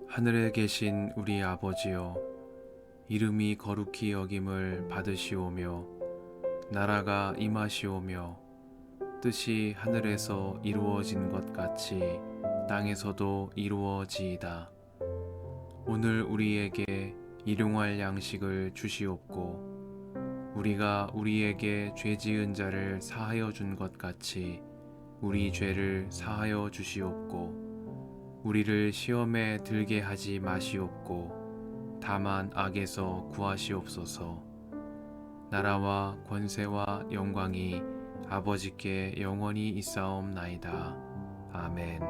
하늘에 계신 우리 아버지여, 이름이 거룩히 여김을 받으시오며 나라가 임하시오며 뜻이 하늘에서 이루어진 것 같이 땅에서도 이루어지이다. 오늘 우리에게 일용할 양식을 주시옵고 우리가 우리에게 죄 지은 자를 사하여 준 것 같이 우리 죄를 사하여 주시옵고 우리를 시험에 들게 하지 마시옵고 다만 악에서 구하시옵소서. 나라와 권세와 영광이 아버지께 영원히 있사옵나이다. 아멘.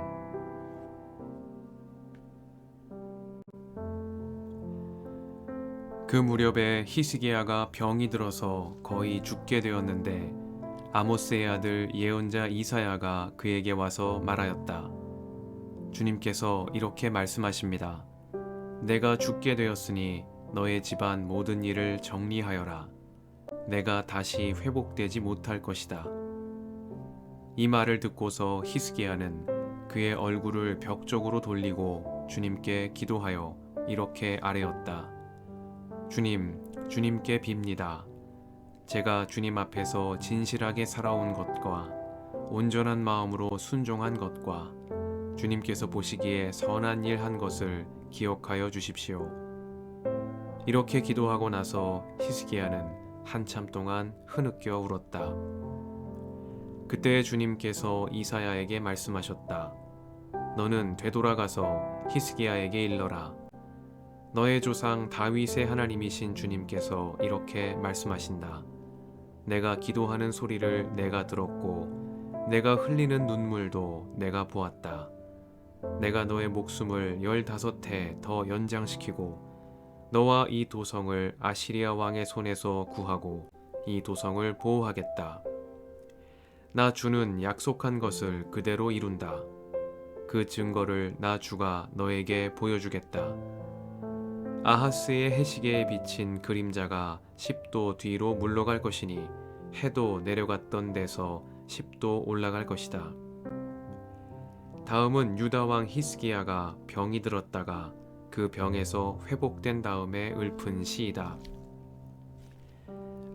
그 무렵에 히스기야가 병이 들어서 거의 죽게 되었는데 아모스의 아들 예언자 이사야가 그에게 와서 말하였다. 주님께서 이렇게 말씀하십니다. 내가 죽게 되었으니 너의 집안 모든 일을 정리하여라. 내가 다시 회복되지 못할 것이다. 이 말을 듣고서 히스기야는 그의 얼굴을 벽 쪽으로 돌리고 주님께 기도하여 이렇게 아뢰었다. 주님, 주님께 빕니다. 제가 주님 앞에서 진실하게 살아온 것과 온전한 마음으로 순종한 것과 주님께서 보시기에 선한 일 한 것을 기억하여 주십시오. 이렇게 기도하고 나서 히스기야는 한참 동안 흐느껴 울었다. 그때 주님께서 이사야에게 말씀하셨다. 너는 되돌아가서 히스기야에게 일러라. 너의 조상 다윗의 하나님이신 주님께서 이렇게 말씀하신다. 내가 기도하는 소리를 내가 들었고 내가 흘리는 눈물도 내가 보았다. 내가 너의 목숨을 15해 더 연장시키고 너와 이 도성을 아시리아 왕의 손에서 구하고 이 도성을 보호하겠다. 나 주는 약속한 것을 그대로 이룬다. 그 증거를 나 주가 너에게 보여주겠다. 아하스의 해시계에 비친 그림자가 10도 뒤로 물러갈 것이니 해도 내려갔던 데서 10도 올라갈 것이다. 다음은 유다 왕 히스기야가 병이 들었다가 그 병에서 회복된 다음에 읊은 시이다.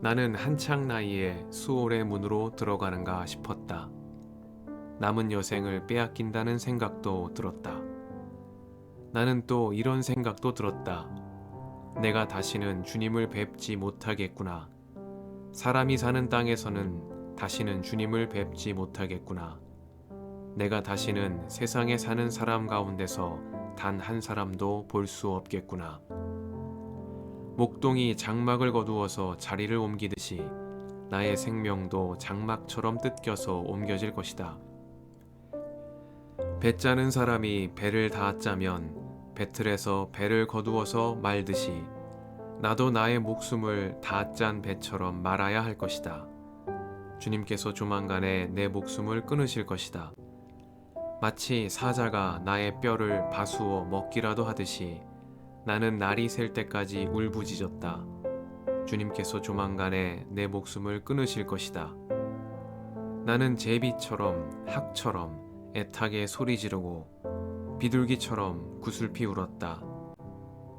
나는 한창 나이에 수올의 문으로 들어가는가 싶었다. 남은 여생을 빼앗긴다는 생각도 들었다. 나는 또 이런 생각도 들었다. 내가 다시는 주님을 뵙지 못하겠구나. 사람이 사는 땅에서는 다시는 주님을 뵙지 못하겠구나. 내가 다시는 세상에 사는 사람 가운데서 단 한 사람도 볼 수 없겠구나. 목동이 장막을 거두어서 자리를 옮기듯이 나의 생명도 장막처럼 뜯겨서 옮겨질 것이다. 배 짜는 사람이 배를 다 짜면 배틀에서 배를 거두어서 말듯이 나도 나의 목숨을 다 짠 배처럼 말아야 할 것이다. 주님께서 조만간에 내 목숨을 끊으실 것이다. 마치 사자가 나의 뼈를 바수어 먹기라도 하듯이 나는 날이 셀 때까지 울부짖었다. 주님께서 조만간에 내 목숨을 끊으실 것이다. 나는 제비처럼 학처럼 애타게 소리 지르고 비둘기처럼 구슬피 울었다.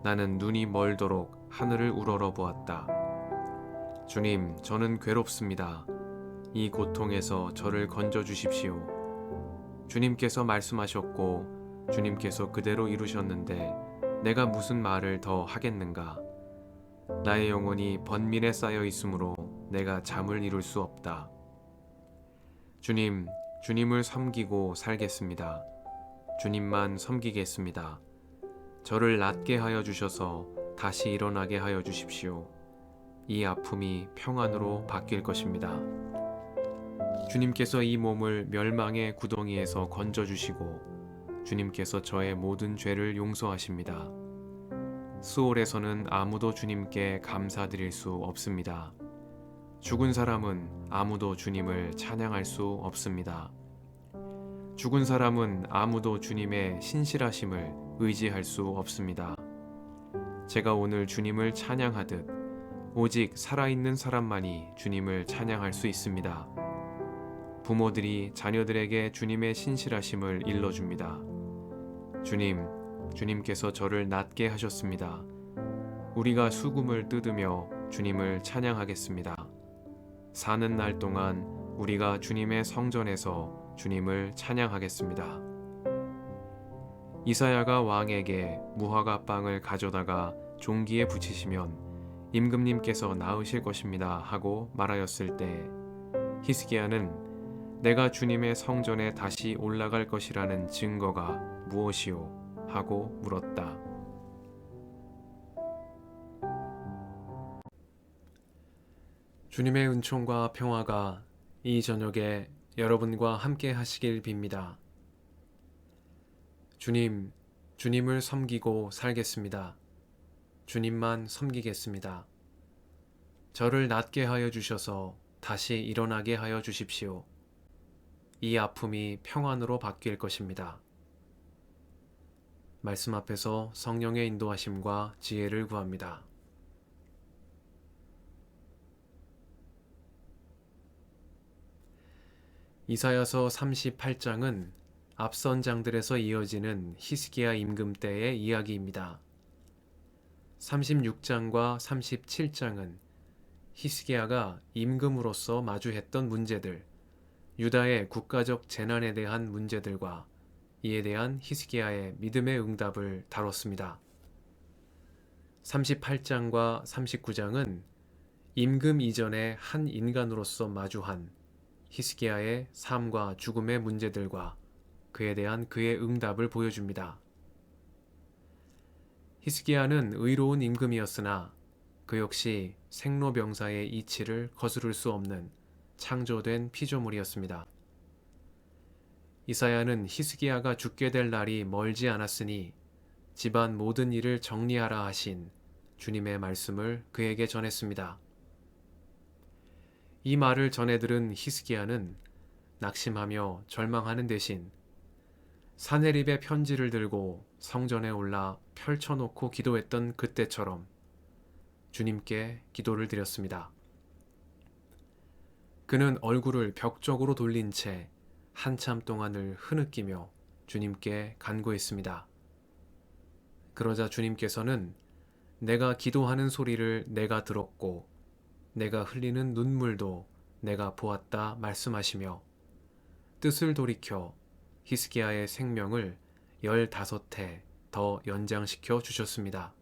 나는 눈이 멀도록 하늘을 우러러 보았다. 주님, 저는 괴롭습니다. 이 고통에서 저를 건져 주십시오. 주님께서 말씀하셨고 주님께서 그대로 이루셨는데 내가 무슨 말을 더 하겠는가? 나의 영혼이 번민에 쌓여 있으므로 내가 잠을 이룰 수 없다. 주님, 주님을 섬기고 살겠습니다. 주님만 섬기겠습니다. 저를 낫게 하여 주셔서 다시 일어나게 하여 주십시오. 이 아픔이 평안으로 바뀔 것입니다. 주님께서 이 몸을 멸망의 구덩이에서 건져주시고 주님께서 저의 모든 죄를 용서하십니다. 수올에서는 아무도 주님께 감사드릴 수 없습니다. 죽은 사람은 아무도 주님을 찬양할 수 없습니다. 죽은 사람은 아무도 주님의 신실하심을 의지할 수 없습니다. 제가 오늘 주님을 찬양하듯 오직 살아있는 사람만이 주님을 찬양할 수 있습니다. 부모들이 자녀들에게 주님의 신실하심을 일러줍니다. 주님, 주님께서 저를 낫게 하셨습니다. 우리가 수금을 뜯으며 주님을 찬양하겠습니다. 사는 날 동안 우리가 주님의 성전에서 주님을 찬양하겠습니다. 이사야가 왕에게 무화과 빵을 가져다가 종기에 붙이시면 임금님께서 나으실 것입니다 하고 말하였을 때 히스기야는 내가 주님의 성전에 다시 올라갈 것이라는 증거가 무엇이오 하고 물었다. 주님의 은총과 평화가 이 저녁에 여러분과 함께 하시길 빕니다. 주님, 주님을 섬기고 살겠습니다. 주님만 섬기겠습니다. 저를 낫게 하여 주셔서 다시 일어나게 하여 주십시오. 이 아픔이 평안으로 바뀔 것입니다. 말씀 앞에서 성령의 인도하심과 지혜를 구합니다. 이사야서 38장은 앞선 장들에서 이어지는 히스기야 임금 때의 이야기입니다. 36장과 37장은 히스기야가 임금으로서 마주했던 문제들, 유다의 국가적 재난에 대한 문제들과 이에 대한 히스기야의 믿음의 응답을 다뤘습니다. 38장과 39장은 임금 이전의 한 인간으로서 마주한 히스기야의 삶과 죽음의 문제들과 그에 대한 그의 응답을 보여줍니다. 히스기야는 의로운 임금이었으나 그 역시 생로병사의 이치를 거스를 수 없는 창조된 피조물이었습니다. 이사야는 히스기야가 죽게 될 날이 멀지 않았으니 집안 모든 일을 정리하라 하신 주님의 말씀을 그에게 전했습니다. 이 말을 전해 들은 히스기야는 낙심하며 절망하는 대신 사네립의 편지를 들고 성전에 올라 펼쳐놓고 기도했던 그때처럼 주님께 기도를 드렸습니다. 그는 얼굴을 벽 쪽으로 돌린 채 한참 동안을 흐느끼며 주님께 간구했습니다. 그러자 주님께서는 내가 기도하는 소리를 내가 들었고 내가 흘리는 눈물도 내가 보았다 말씀하시며 뜻을 돌이켜 히스기야의 생명을 15해 더 연장시켜 주셨습니다.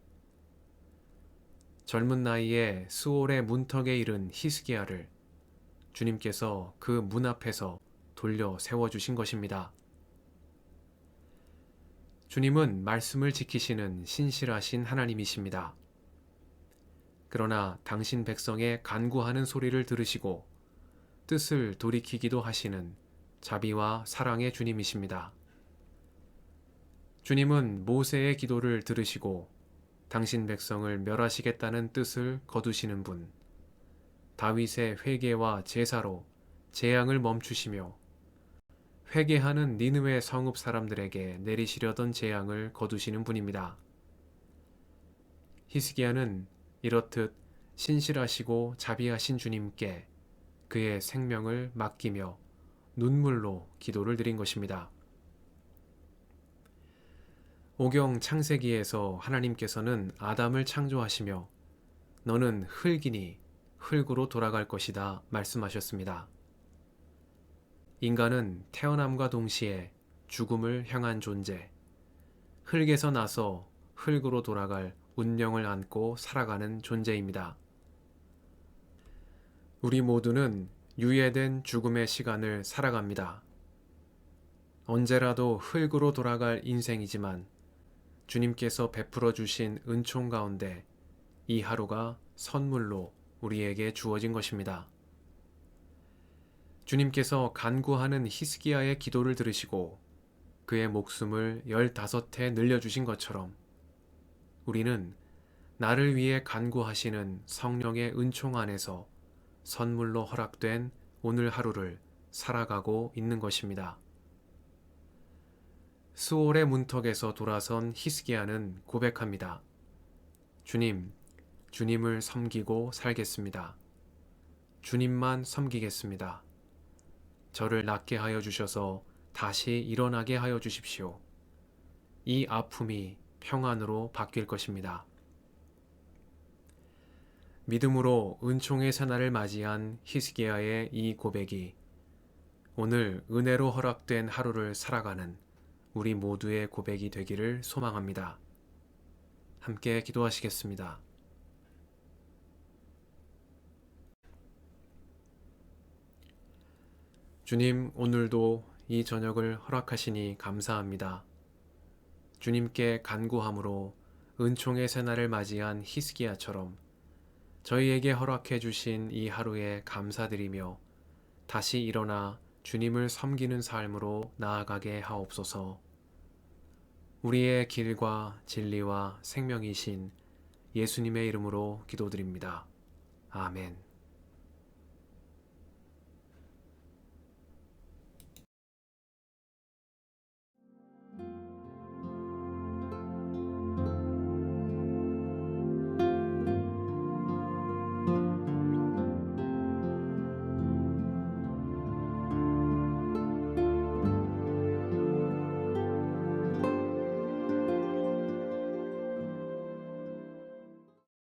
젊은 나이에 수올의 문턱에 이른 히스기야를 주님께서 그 문 앞에서 돌려 세워주신 것입니다. 주님은 말씀을 지키시는 신실하신 하나님이십니다. 그러나 당신 백성의 간구하는 소리를 들으시고 뜻을 돌이키기도 하시는 자비와 사랑의 주님이십니다. 주님은 모세의 기도를 들으시고 당신 백성을 멸하시겠다는 뜻을 거두시는 분, 다윗의 회개와 제사로 재앙을 멈추시며 회개하는 니느웨 성읍 사람들에게 내리시려던 재앙을 거두시는 분입니다. 히스기야는 이렇듯 신실하시고 자비하신 주님께 그의 생명을 맡기며 눈물로 기도를 드린 것입니다. 오경 창세기에서 하나님께서는 아담을 창조하시며 너는 흙이니 흙으로 돌아갈 것이다 말씀하셨습니다. 인간은 태어남과 동시에 죽음을 향한 존재, 흙에서 나서 흙으로 돌아갈 운명을 안고 살아가는 존재입니다. 우리 모두는 유예된 죽음의 시간을 살아갑니다. 언제라도 흙으로 돌아갈 인생이지만 주님께서 베풀어 주신 은총 가운데 이 하루가 선물로 우리에게 주어진 것입니다. 주님께서 간구하는 히스기야의 기도를 들으시고 그의 목숨을 15해 늘려주신 것처럼 우리는 나를 위해 간구하시는 성령의 은총 안에서 선물로 허락된 오늘 하루를 살아가고 있는 것입니다. 수올의 문턱에서 돌아선 히스기야는 고백합니다. 주님, 주님을 섬기고 살겠습니다. 주님만 섬기겠습니다. 저를 낫게 하여 주셔서 다시 일어나게 하여 주십시오. 이 아픔이 평안으로 바뀔 것입니다. 믿음으로 은총의 새날을 맞이한 히스기야의 이 고백이 오늘 은혜로 허락된 하루를 살아가는 우리 모두의 고백이 되기를 소망합니다. 함께 기도하시겠습니다. 주님, 오늘도 이 저녁을 허락하시니 감사합니다. 주님께 간구함으로 은총의 새날을 맞이한 히스기야처럼 저희에게 허락해 주신 이 하루에 감사드리며 다시 일어나 주님을 섬기는 삶으로 나아가게 하옵소서. 우리의 길과 진리와 생명이신 예수님의 이름으로 기도드립니다. 아멘.